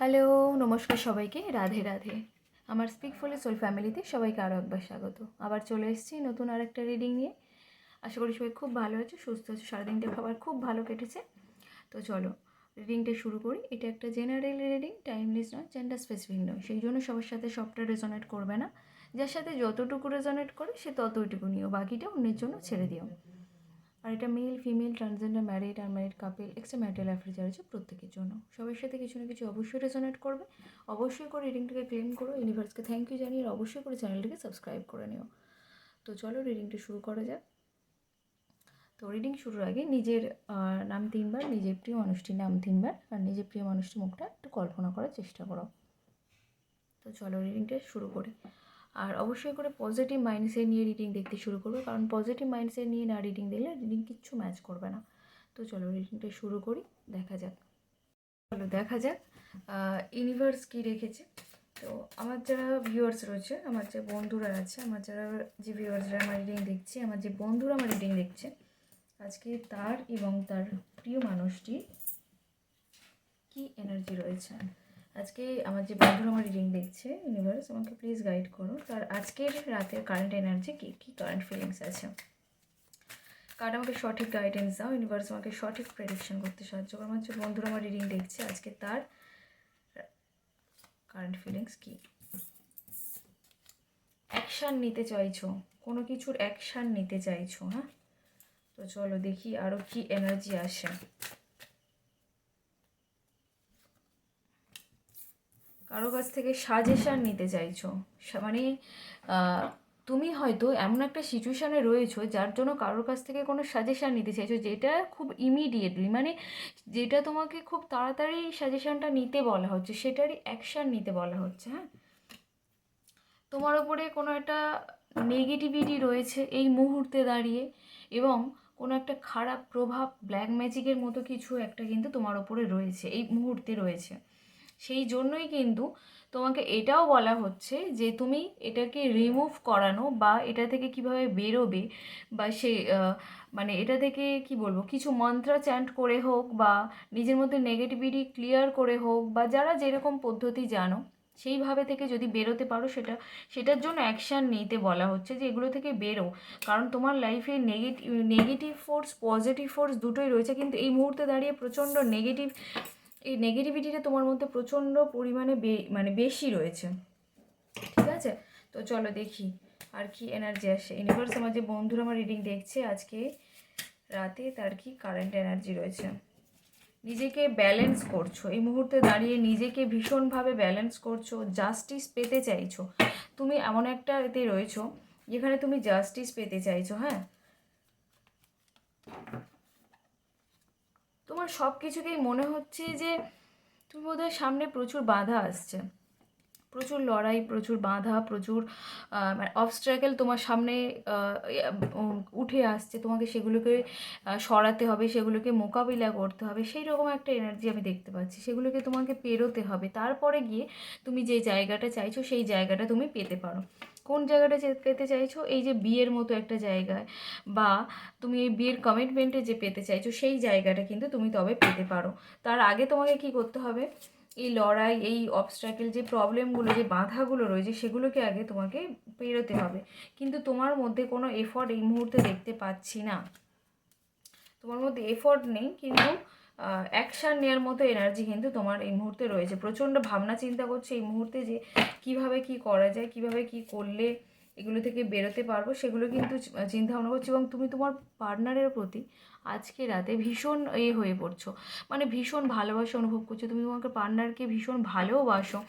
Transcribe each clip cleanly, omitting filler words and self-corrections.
Hello, নমস্কার সবাইকে। রাধে রাধে। আমার স্পিকফুলি সোল ফ্যামিলিতে সবাইকে আরও একবার স্বাগত। আবার চলে এসেছি নতুন আরেকটা রিডিং নিয়ে। আশা করি সবাই খুব ভালো আছে, সুস্থ আছে, সারাদিনটা খাবার খুব ভালো কেটেছে। তো চলো রিডিংটা শুরু করি। এটা একটা জেনারেল রিডিং, টাইমলেস নয়, জেন্ডার স্পেসিফিক নয়, সেই জন্য সবার সাথে সবটা রেজোনেট করবে না। যার সাথে যতটুকু রেজোনেট করে সে ততটুকু নিও, বাকিটা অন্যের জন্য ছেড়ে দিও। আর এটা male, female, transgender, married, unmarried couple, extra marital affair যারা আছে প্রত্যেকের জন্য। সবার সাথে কিছু না কিছু অবশ্যই রেজোনেট করবে। অবশ্যই করে রিডিংটাকে ক্লেম করো, ইউনিভার্সকে থ্যাংক ইউ জানিয়ে, আর অবশ্যই করে চ্যানেলটাকে সাবস্ক্রাইব করে নিও। তো চলো রিডিংটা শুরু করা যাক। তো রিডিং শুরুর আগে নিজের নাম 3বার, নিজের প্রিয় মানুষটির নাম 3বার, আর নিজের প্রিয় মানুষটির মুখটা একটু কল্পনা করার চেষ্টা করো। তো চলো রিডিংটা শুরু করি। আর অবশ্যই করে পজিটিভ মাইন্ডসেট নিয়ে রিডিং দেখতে শুরু করবে, কারণ পজিটিভ মাইন্ডসেট নিয়ে না রিডিং দেখলে রিডিং কিচ্ছু ম্যাচ করবে না। তো চলো রিডিংটা শুরু করি, দেখা যাক। চলো দেখা যাক ইউনিভার্স কী রেখেছে। তো আমার যারা ভিউয়ার্স রয়েছে, আমার যে বন্ধুরা আছে, আমার যারা যে ভিউয়ার্সরা আমার রিডিং দেখছে, আমার যে বন্ধুরা আমার রিডিং দেখছে, আজকে তার এবং তার প্রিয় মানুষটি কি এনার্জি রয়েছে। আজকে আমার যে বন্ধুরা আমার রিডিং দেখছে, ইউনিভার্স আমাকে প্লিজ গাইড করো, তার আজকের রাতের কারেন্ট এনার্জি কী কী কারেন্ট ফিলিংস আছে। কার্ড আমাকে সঠিক গাইডেন্স দাও, ইউনিভার্স আমাকে সঠিক প্রেডিকশন করতে সাহায্য করো। আমার যে বন্ধুরা আমার রিডিং দেখছে, আজকে তার কারেন্ট ফিলিংস কী। অ্যাকশান নিতে চাইছো, কোনো কিছুর অ্যাকশান নিতে চাইছো। হ্যাঁ, তো চলো দেখি আরও কি এনার্জি আসে। কারো কাছ থেকে সাজেশান নিতে চাইছো, মানে তুমি হয়তো এমন একটা সিচুয়েশানে রয়েছো যার জন্য কারোর কাছ থেকে কোনো সাজেশান নিতে চাইছো, যেটা খুব ইমিডিয়েটলি, মানে যেটা তোমাকে খুব তাড়াতাড়ি সাজেশানটা নিতে বলা হচ্ছে, সেটারই অ্যাকশান নিতে বলা হচ্ছে। হ্যাঁ, তোমার ওপরে কোনো একটা নেগেটিভিটি রয়েছে এই মুহূর্তে দাঁড়িয়ে, এবং কোনো একটা খারাপ প্রভাব, ব্ল্যাক ম্যাজিকের মতো কিছু একটা কিন্তু তোমার ওপরে রয়েছে, এই মুহূর্তে রয়েছে। সেই জন্যই কিন্তু তোমাকে এটাও বলা হচ্ছে যে তুমি এটাকে রিমুভ করানো, বা এটা থেকে কিভাবে বেরোবে, বা সে মানে এটা থেকে কি বলবো, কিছু মন্ত্র চ্যান্ট করে হোক, বা নিজের মধ্যে নেগেটিভিটি ক্লিয়ার করে হোক, বা যারা যেরকম পদ্ধতি জানো সেইভাবে থেকে যদি বেরোতে পারো, সেটার জন্য অ্যাকশান নিতে বলা হচ্ছে, যে এগুলো থেকে বেরো। কারণ তোমার লাইফে নেগেটিভ ফোর্স, পজিটিভ ফোর্স দুটোই রয়েছে, কিন্তু এই মুহূর্তে দাঁড়িয়ে প্রচণ্ড এই নেগেটিভিটিটা তোমার মধ্যে প্রচণ্ড পরিমাণে মানে বেশি রয়েছে। ঠিক আছে, তো চলো দেখি আর কি এনার্জি আসে। ইউনিভার্স আমার যে বন্ধুরা আমার রিডিং দেখছে, আজকে রাতে তার কি কারেন্ট এনার্জি রয়েছে। নিজেকে ব্যালেন্স করছো, এই মুহূর্তে দাঁড়িয়ে নিজেকে ভীষণভাবে ব্যালেন্স করছো, জাস্টিস পেতে চাইছো। তুমি এমন একটা এতে রয়েছো যেখানে তুমি জাস্টিস পেতে চাইছো। হ্যাঁ, তোমার সব কিছুকেই মনে হচ্ছে যে তুমি বোধহয় সামনে প্রচুর বাধা আসছে, প্রচুর লড়াই, প্রচুর বাধা, প্রচুর অবস্ট্রাগল তোমার সামনে উঠে আসছে, তোমাকে সেগুলোকে সরাতে হবে, সেগুলোকে মোকাবিলা করতে হবে, সেই রকম একটা এনার্জি আমি দেখতে পাচ্ছি। সেগুলোকে তোমাকে পেরোতে হবে, তারপরে গিয়ে তুমি যে জায়গাটা চাইছো সেই জায়গাটা তুমি পেতে পারো। কোন জায়গাটা পেতে চাইছো, এই যে বিয়ের মতো একটা জায়গায়, বা তুমি এই বিয়ের কমিটমেন্টে যে পেতে চাইছো সেই জায়গাটা কিন্তু তুমি তবে পেতে পারো। তার আগে তোমাকে কি করতে হবে, এই লড়াই, এই অবস্ট্রাকেল, যে প্রবলেমগুলো, যে বাধাগুলো রয়েছে, সেগুলোকে আগে তোমাকে পেরোতে হবে। কিন্তু তোমার মধ্যে কোনো এফর্ট এই মুহূর্তে দেখতে পাচ্ছি না, তোমার মধ্যে এফর্ট নেই, কিন্তু অ্যাকশান নেওয়ার মতো এনার্জি কিন্তু তোমার এই মুহূর্তে রয়েছে। প্রচণ্ড ভাবনা চিন্তা করছে এই মুহূর্তে, যে কিভাবে কি করা যায়, কিভাবে কি করলে এগুলো থেকে বেরোতে পারবো, সেগুলো কিন্তু চিন্তা ভাবনা করছো। এবং তুমি তোমার পার্টনারের প্রতি আজকে রাতে ভীষণ হয়ে পড়ছো, মানে ভীষণ ভালোবাসা অনুভব করছো। তুমি তোমাকে পার্টনারকে ভীষণ ভালোবাসো,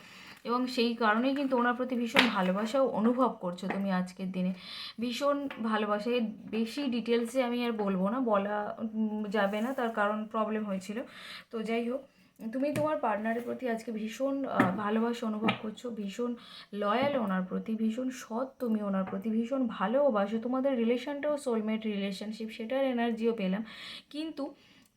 এবং সেই কারণেই কিন্তু ওনার প্রতি ভীষণ ভালোবাসাও অনুভব করছো তুমি আজকের দিনে। ভীষণ ভালোবাসা, এর বেশি ডিটেলসে আমি আর বলবো না, বলা যাবে না, তার কারণ প্রবলেম হয়েছিল। তো যাই হোক, তুমি তোমার পার্টনারের প্রতি আজকে ভীষণ ভালোবাসা অনুভব করছো, ভীষণ লয়াল ওনার প্রতি, ভীষণ সৎ তুমি ওনার প্রতি, ভীষণ ভালোবাসো। তোমাদের রিলেশনটাও সোলমেট রিলেশনশিপ, সেটার এনার্জিও পেলাম। কিন্তু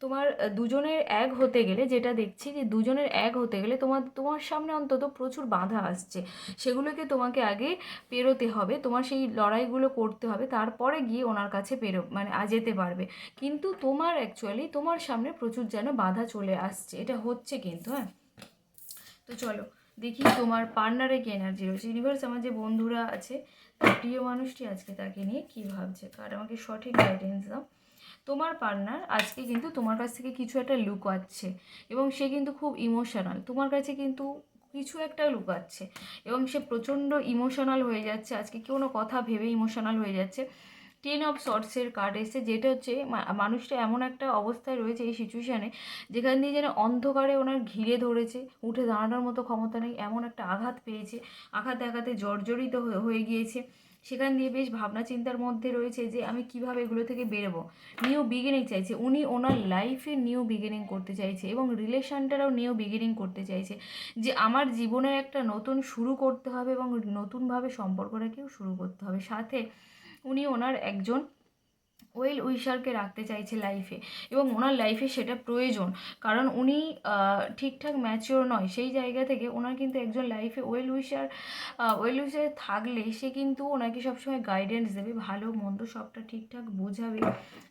তোমার দুজনের এক হতে গেলে, যেটা দেখছি যে দুজনের এক হতে গেলে তোমার সামনে অন্তত প্রচুর বাধা আসছে, সেগুলোকে তোমাকে আগে পেরোতে হবে, তোমার সেই লড়াইগুলো করতে হবে, তারপরে গিয়ে ওনার কাছে মানে যেতে পারবে। কিন্তু তোমার অ্যাকচুয়ালি তোমার সামনে প্রচুর যেন বাধা চলে আসছে, এটা হচ্ছে কিন্তু। হ্যাঁ, তো চলো দেখি তোমার পার্টনারে কি এনার্জি রয়েছে। ইউনিভার্স, আমার যে বন্ধুরা আছে তার প্রিয় মানুষটি আজকে তাকে নিয়ে কী ভাবছে, কার আমাকে সঠিক গাইডেন্স দাও। তোমার পার্টনার আজকে কিন্তু তোমার কাছ থেকে কিছু একটা লুকাচ্ছে এবং সে কিন্তু খুব ইমোশনাল, তোমার কাছে কিন্তু কিছু একটা লুকাচ্ছে এবং সে প্রচণ্ড ইমোশনাল হয়ে যাচ্ছে আজকে, কোনো কথা ভেবে ইমোশনাল হয়ে যাচ্ছে। 10 অফ সর্টসের কার্ড এসেছে, যেটা হচ্ছে মানুষটা এমন একটা অবস্থায় রয়েছে এই সিচুয়েশানে যেখান দিয়ে যেন অন্ধকারে ওনার ঘিরে ধরেছে, উঠে দাঁড়ানোর মতো ক্ষমতা নেই, এমন একটা আঘাত পেয়েছে, আঘাতে আঘাতে জর্জরিত হয়ে গিয়েছে। সেখান দিয়ে বেশ ভাবনা চিন্তার মধ্যে রয়েছে যে আমি কিভাবে এগুলো থেকে বেরোবো। নিউ বিগিনিং চাইছে উনি, ওনার লাইফে নিউ বিগিনিং করতে চাইছে এবং রিলেশনটারও নিউ বিগিনিং করতে চাইছে, যে আমার জীবনের একটা নতুন শুরু করতে হবে এবং নতুনভাবে সম্পর্কটাকেও শুরু করতে হবে। সাথে উনি ওনার একজন ওয়েল উইশারকে রাখতে চাইছে লাইফে এবং ওনার লাইফে সেটা প্রয়োজন, কারণ উনি ঠিকঠাক ম্যাচিওর নয়, সেই জায়গা থেকে ওনার কিন্তু একজন লাইফে ওয়েল উইশার থাকলে সে কিন্তু ওনাকে সবসময় গাইডেন্স দেবে, ভালো মন্দ সবটা ঠিকঠাক বোঝাবে।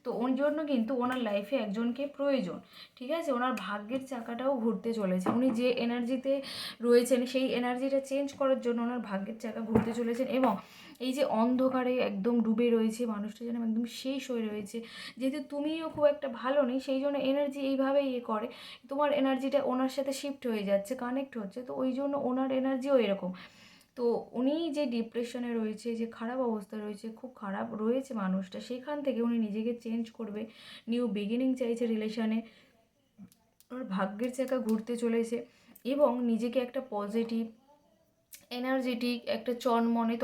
তো ওর জন্য কিন্তু ওনার লাইফে একজনকে প্রয়োজন। ঠিক আছে, ওনার ভাগ্যের চাকাটাও ঘুরতে চলেছে, উনি যে এনার্জিতে রয়েছেন সেই এনার্জিটা চেঞ্জ করার জন্য ওনার ভাগ্যের চাকা ঘুরতে চলেছেন। এবং এই যে অন্ধকারে একদম ডুবে রয়েছে মানুষটা, যেন একদম শেষ হয়ে রয়েছে, যেহেতু তুমিও খুব একটা ভালো নেই সেই জন্য এনার্জি এইভাবেই করে, তোমার এনার্জিটা ওনার সাথে শিফট হয়ে যাচ্ছে, কানেক্ট হচ্ছে, তো ওই জন্য ওনার এনার্জিও এরকম। তো উনি যে ডিপ্রেশনে রয়েছে, যে খারাপ অবস্থা রয়েছে, খুব খারাপ রয়েছে মানুষটা, সেখান থেকে উনি নিজেকে চেঞ্জ করবে, নিউ বিগিনিং চাইছে রিলেশনে, ওর ভাগ্যের চাকা ঘুরতে চলেছে এবং নিজেকে একটা পজিটিভ এনার্জেটিক একটা চনমনে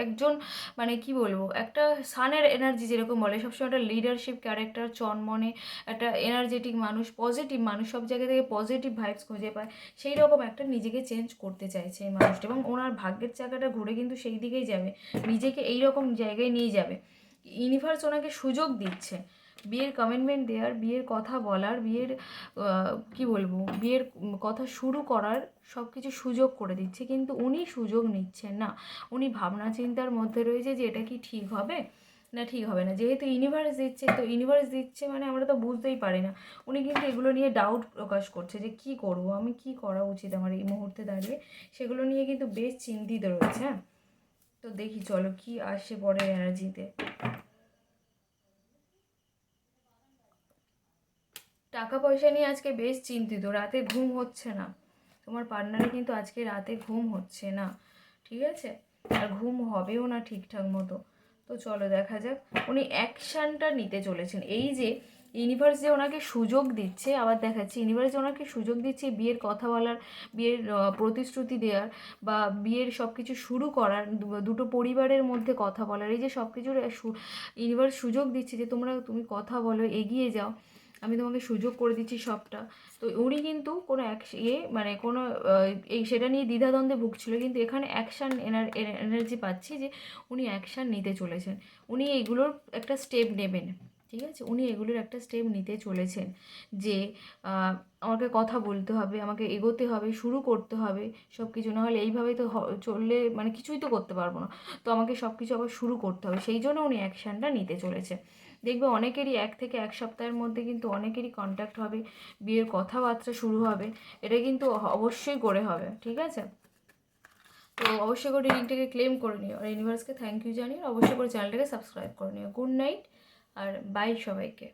একজন, মানে কি বলবো, একটা সানের এনার্জি যেরকম বলে সবসময়, একটা লিডারশিপ ক্যারেক্টার, চনমনে একটা এনার্জেটিক মানুষ, পজিটিভ মানুষ, সব জায়গা থেকে পজিটিভ ভাইবস খুঁজে পায়, সেই রকম একটা নিজেকে চেঞ্জ করতে চাইছে এই মানুষটা এবং ওনার ভাগ্যের চাকাটা ঘুরে কিন্তু সেই দিকেই যাবে, নিজেকে এই রকম জায়গায় নিয়ে যাবে। ইউনিভার্স ওনাকে সুযোগ দিচ্ছে বিয়ের কমিটমেন্ট দেওয়ার, বিয়ের কথা বলার, বিয়ের কি বলবো, বিয়ের কথা শুরু করার সব কিছু সুযোগ করে দিচ্ছে, কিন্তু উনি সুযোগ নিচ্ছেন না। উনি ভাবনা চিন্তার মধ্যে রয়েছে যে এটা কি ঠিক হবে না ঠিক হবে না, যেহেতু ইউনিভার্স দিচ্ছে, তো ইউনিভার্স দিচ্ছে মানে আমরা তো বুঝতেই পারি না। উনি কিন্তু এগুলো নিয়ে ডাউট প্রকাশ করছে যে কি করব আমি, কি করা উচিত আমার এই মুহূর্তে দাঁড়িয়ে, সেগুলো নিয়ে কিন্তু বেশ চিন্তিত রয়েছে। হ্যাঁ, তো দেখি চলো কি আসে পরের এনার্জিতে। টাকা পয়সা নিয়ে আজকে বেশ চিন্তিত, রাতে ঘুম হচ্ছে না, তোমার পার্টনারে কিন্তু আজকে রাতে ঘুম হচ্ছে না। ঠিক আছে, আর ঘুম হবেও না ঠিকঠাক মতো। তো চলো দেখা যাক, উনি অ্যাকশানটা নিতে চলেছেন। এই যে ইউনিভার্স যে ওনাকে সুযোগ দিচ্ছে, আবার দেখাচ্ছে ইউনিভার্স যে ওনাকে সুযোগ দিচ্ছে বিয়ের কথা বলার, বিয়ের প্রতিশ্রুতি দেওয়ার, বা বিয়ের সব কিছু শুরু করার, দুটো পরিবারের মধ্যে কথা বলার, এই যে সব কিছুর ইউনিভার্স সুযোগ দিচ্ছে যে তুমি কথা বলো, এগিয়ে যাও, আমি তোমাকে সুযোগ করে দিচ্ছি সবটা। তো উনি কিন্তু কোনো মানে কোনো এই সেটা নিয়ে দ্বিধাদ্বন্দ্বে ভুগছিল, কিন্তু এখানে অ্যাকশান এনার্জি পাচ্ছি যে উনি অ্যাকশান নিতে চলেছেন, উনি এইগুলোর একটা স্টেপ নেবেন। ঠিক আছে, উনি এগুলোর একটা স্টেপ নিতে চলেছেন যে আমাকে কথা বলতে হবে, আমাকে এগোতে হবে, শুরু করতে হবে সব কিছু, নাহলে এইভাবে তো চললে মানে কিছুই তো করতে পারবো না, তো আমাকে সব কিছু আবার শুরু করতে হবে, সেই জন্য উনি অ্যাকশানটা নিতে চলেছে। দেখবে অনেকেরই 1 থেকে 1 সপ্তাহের মধ্যে কিন্তু অনেকেরই কন্ট্যাক্ট হবে, বিয়ের কথাবার্তা শুরু হবে, এটা কিন্তু অবশ্যই করে হবে। ঠিক আছে, তো অবশ্যই করে রিডিংটাকে ক্লেম করে নিও আর ইউনিভার্সকে থ্যাংক ইউ জানিয়ে অবশ্যই করে চ্যানেলটাকে সাবস্ক্রাইব করে নিও। গুড নাইট আর বাই সবাইকে।